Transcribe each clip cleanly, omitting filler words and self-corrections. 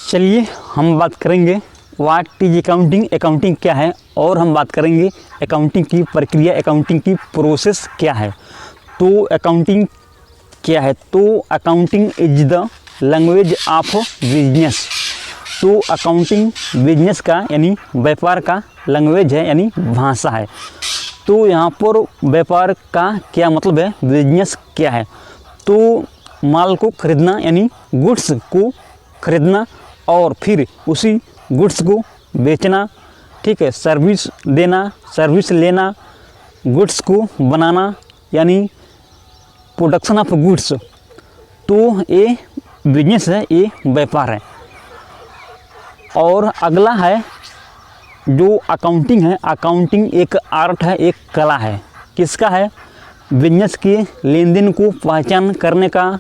चलिए हम बात करेंगे व्हाट इज अकाउंटिंग, अकाउंटिंग क्या है, और हम बात करेंगे अकाउंटिंग की प्रक्रिया, अकाउंटिंग की प्रोसेस क्या है। तो अकाउंटिंग क्या है? तो accounting is the language of business. तो अकाउंटिंग बिजनेस का यानी व्यापार का लैंग्वेज है, यानी भाषा है। तो यहाँ पर व्यापार का क्या मतलब है, बिजनेस क्या है? तो माल को खरीदना यानी गुड्स को खरीदना और फिर उसी गुड्स को बेचना, ठीक है। सर्विस देना, सर्विस लेना, गुड्स को बनाना यानी प्रोडक्शन ऑफ गुड्स। तो ये बिजनेस है, ये व्यापार है। और अगला है जो अकाउंटिंग है। अकाउंटिंग एक आर्ट है, एक कला है। किसका है? बिजनेस के लेन देन को पहचान करने का,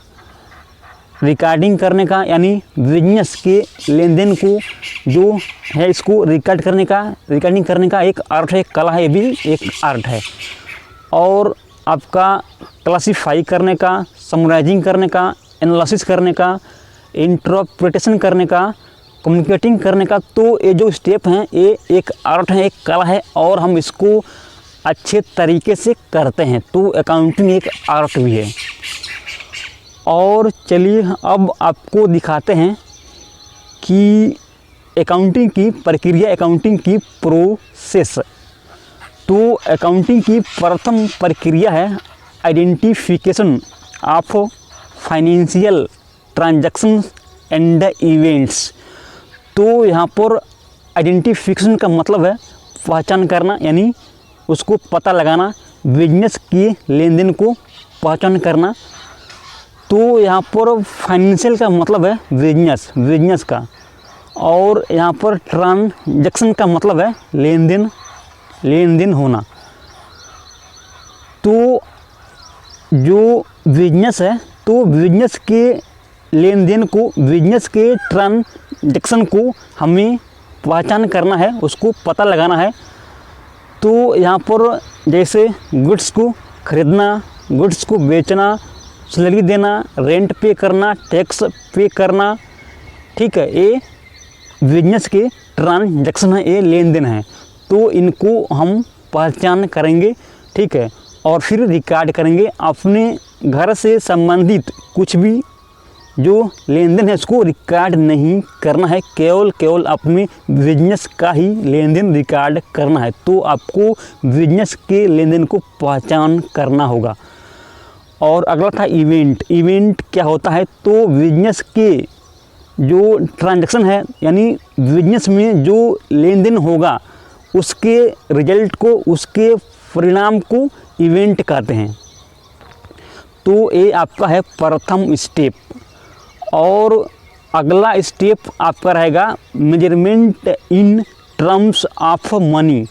रिकॉर्डिंग करने का, यानी बिजनेस के लेन देन को जो है इसको रिकॉर्ड करने का, रिकॉर्डिंग करने का एक आर्ट है, एक कला है, ये भी एक आर्ट है। और आपका क्लासीफाई करने का, समराइजिंग करने का, एनालिसिस करने का, इंटरप्रिटेशन करने का, कम्युनिकेटिंग करने का। तो ये जो स्टेप हैं ये एक आर्ट है, एक कला है, और हम इसको अच्छे तरीके से करते हैं। तो अकाउंटिंग एक आर्ट भी है। और चलिए अब आपको दिखाते हैं कि अकाउंटिंग की प्रक्रिया, अकाउंटिंग की प्रोसेस। तो अकाउंटिंग की प्रथम प्रक्रिया है identification of financial transactions and events. तो यहाँ पर आइडेंटिफिकेशन का मतलब है पहचान करना, यानी उसको पता लगाना, बिजनेस के लेन देन को पहचान करना। तो यहाँ पर फाइनेंशियल का मतलब है बिजनेस, बिजनेस का। और यहाँ पर ट्रांजैक्शन का मतलब है लेन देन, लेन देन होना। तो जो बिजनेस है, तो बिजनेस के लेन देन को, बिजनेस के ट्रांजैक्शन को हमें पहचान करना है, उसको पता लगाना है। तो यहाँ पर जैसे गुड्स को खरीदना, गुड्स को बेचना, सैलरी देना, रेंट पे करना, टैक्स पे करना, ठीक है, ये बिजनेस के ट्रांजैक्शन है, ये लेन देन है। तो इनको हम पहचान करेंगे, ठीक है, और फिर रिकॉर्ड करेंगे। अपने घर से संबंधित कुछ भी जो लेन देन है उसको रिकॉर्ड नहीं करना है, केवल अपने बिजनेस का ही लेन देन रिकॉर्ड करना है। तो आपको बिजनेस के लेन देन को पहचान करना होगा। और अगला था इवेंट। इवेंट क्या होता है? तो बिजनेस के जो ट्रांजैक्शन है, यानी बिजनेस में जो लेन देन होगा उसके रिजल्ट को, उसके परिणाम को इवेंट कहते हैं। तो ये आपका है प्रथम स्टेप। और अगला स्टेप आपका रहेगा measurement in terms of money.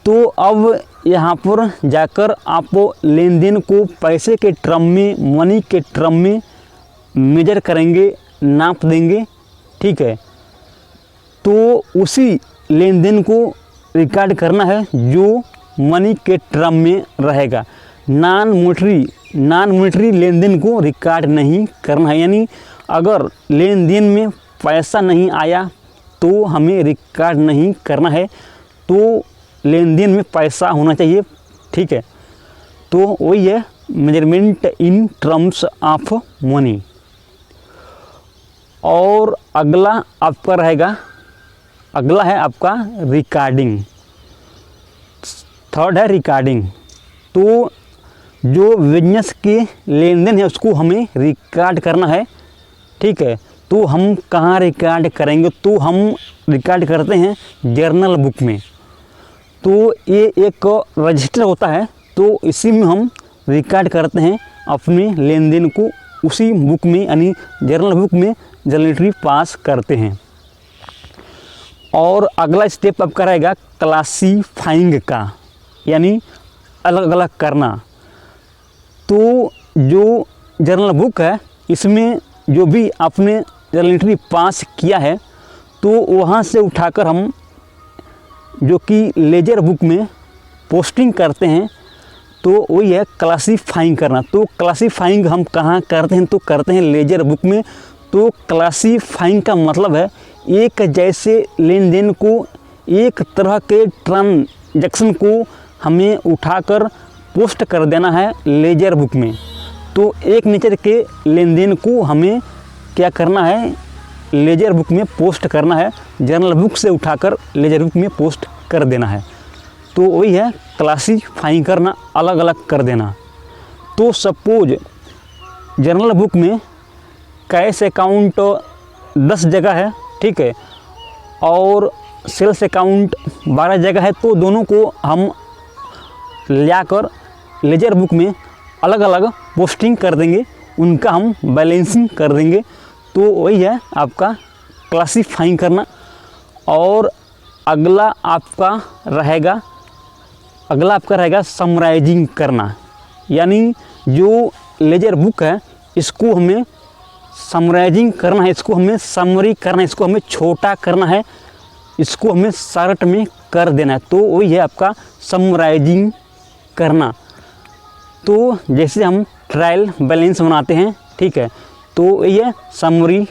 तो अब यहाँ पर जाकर आप लेन देन को पैसे के टर्म में, मनी के टर्म में मेजर करेंगे, नाप देंगे, ठीक है। तो उसी लेन देन को रिकॉर्ड करना है जो मनी के टर्म में रहेगा। नॉन मॉनेटरी लेन देन को रिकॉर्ड नहीं करना है, यानी अगर लेन देन में पैसा नहीं आया तो हमें रिकॉर्ड नहीं करना है। तो लेन देन में पैसा होना चाहिए, ठीक है। तो वही है measurement in terms of money. और अगला आपका रहेगा, अगला है आपका रिकॉर्डिंग। थर्ड है रिकॉर्डिंग। तो जो बिजनेस के लेन देन है उसको हमें रिकॉर्ड करना है, ठीक है। तो हम कहाँ रिकॉर्ड करेंगे? तो हम रिकॉर्ड करते हैं जर्नल बुक में। तो ये एक रजिस्टर होता है, तो इसी में हम रिकॉर्ड करते हैं अपने लेन देन को, उसी बुक में यानी जर्नल बुक में जर्नल एंट्री पास करते हैं। और अगला स्टेप आपका रहेगा क्लासीफाइंग का, यानी अलग अलग करना। तो जो जर्नल बुक है इसमें जो भी आपने जर्नल एंट्री पास किया है, तो वहाँ से उठाकर हम जो कि लेजर बुक में पोस्टिंग करते हैं, तो वही है क्लासीफाइंग करना। तो क्लासीफाइंग हम कहाँ करते हैं? तो करते हैं लेजर बुक में। तो क्लासीफाइंग का मतलब है एक जैसे लेन देन को, एक तरह के ट्रांजैक्शन को हमें उठाकर पोस्ट कर देना है लेजर बुक में। तो एक नेचर के लेन देन को हमें क्या करना है, लेजर बुक में पोस्ट करना है, जर्नल बुक से उठाकर लेजर बुक में पोस्ट कर देना है। तो वही है क्लासीफाइंग करना, अलग अलग कर देना। तो सपोज जर्नल बुक में कैश अकाउंट 10 जगह है, ठीक है, और सेल्स अकाउंट 12 जगह है, तो दोनों को हम लाकर लेजर बुक में अलग अलग पोस्टिंग कर देंगे, उनका हम बैलेंसिंग कर देंगे। तो वही है आपका क्लासीफाइंग करना। और अगला आपका रहेगा समराइजिंग करना, यानी जो लेजर बुक है इसको हमें समराइजिंग करना है, इसको हमें समरी करना है, इसको हमें छोटा करना है, इसको हमें शॉर्ट में कर देना है। तो वही है आपका समराइजिंग करना। तो जैसे हम ट्रायल बैलेंस बनाते हैं, ठीक है, तो ये समरी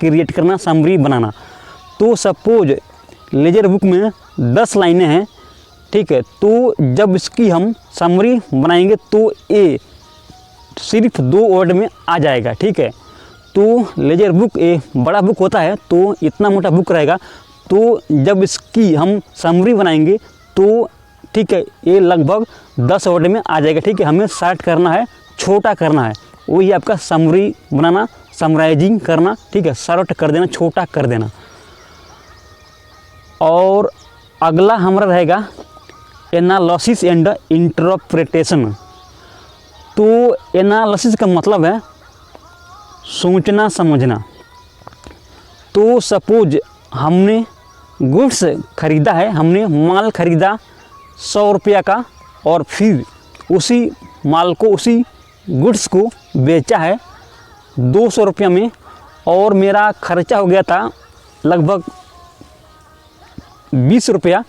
क्रिएट करना, समरी बनाना। तो सपोज लेजर बुक में 10 लाइनें हैं, ठीक है, तो जब इसकी हम समरी बनाएंगे तो ए सिर्फ 2 वर्ड में आ जाएगा, ठीक है। तो लेजर बुक ए बड़ा बुक होता है, तो इतना मोटा बुक रहेगा, तो जब इसकी हम समरी बनाएंगे तो ठीक है ये लगभग 10 वर्ड में आ जाएगा, ठीक है। हमें शॉर्ट करना है, छोटा करना है, वही आपका समरी बनाना, समराइजिंग करना, ठीक है, शॉर्ट कर देना, छोटा कर देना। और अगला हमारा रहेगा एनालिसिस एंड इंटरप्रिटेशन। तो एनालिसिस का मतलब है सोचना समझना। तो सपोज हमने गुड्स ख़रीदा है, हमने माल ख़रीदा 100 रुपया का, और फिर उसी माल को, उसी गुड्स को बेचा है 200 रुपया में, और मेरा खर्चा हो गया था लगभग 20 रुपया।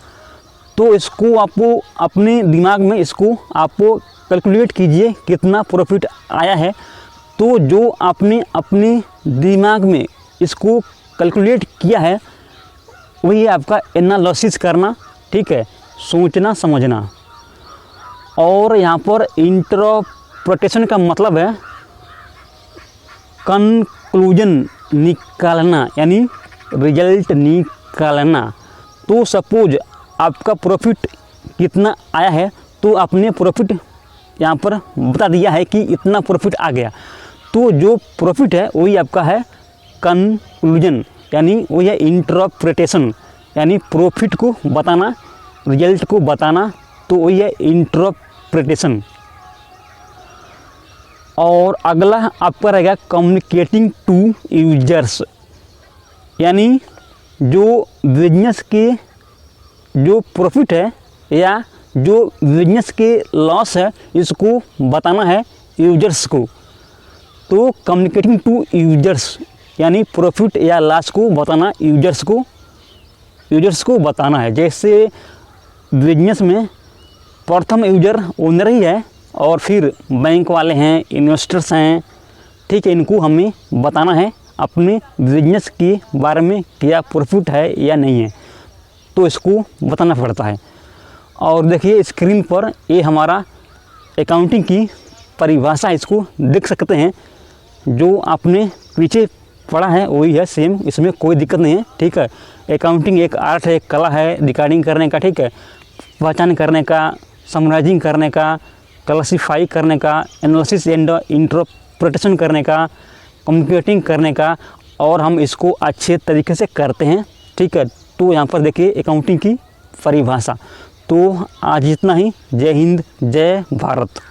तो इसको आपको अपने दिमाग में इसको आपको कैलकुलेट कीजिए कितना प्रॉफिट आया है। तो जो आपने अपने दिमाग में इसको कैलकुलेट किया है वही है आपका एनालिसिस करना, ठीक है, सोचना समझना। और यहाँ पर इंटरप्रिटेशन का मतलब है कंक्लूजन निकालना, यानी रिजल्ट निकालना। तो सपोज आपका प्रॉफिट कितना आया है, तो आपने प्रॉफिट यहाँ पर बता दिया है कि इतना प्रॉफिट आ गया। तो जो प्रॉफिट है वही आपका है कंक्लूजन, यानी वही है इंटरप्रिटेशन, यानी प्रॉफिट को बताना, रिजल्ट को बताना। तो वही है इंटरप्रिटेशन। और अगला आपका रहेगा कम्युनिकेटिंग टू यूजर्स, यानी जो बिजनेस के जो प्रॉफिट है या जो बिजनेस के लॉस है इसको बताना है यूजर्स को। तो कम्युनिकेटिंग टू यूजर्स यानी प्रॉफिट या लॉस को बताना यूजर्स को बताना है। जैसे बिजनेस में प्रथम यूजर ओनर ही है, और फिर बैंक वाले हैं, इन्वेस्टर्स हैं, ठीक है, इनको हमें बताना है अपने बिजनेस के बारे में क्या प्रॉफिट है या नहीं है, तो इसको बताना पड़ता है। और देखिए स्क्रीन पर ये हमारा अकाउंटिंग की परिभाषा, इसको देख सकते हैं, जो आपने पीछे पढ़ा है वही है सेम, इसमें कोई दिक्कत नहीं है, ठीक है। अकाउंटिंग एक आर्ट है, एक कला है रिकॉर्डिंग करने का, ठीक है, पहचान करने का, समराइजिंग करने का, क्लासीफाई करने का, एनालिसिस एंड इंटरप्रिटेशन करने का, कम्युनिकेटिंग करने का, और हम इसको अच्छे तरीके से करते हैं, ठीक है। तो यहाँ पर देखिए अकाउंटिंग की परिभाषा। तो आज इतना ही। जय हिंद, जय भारत।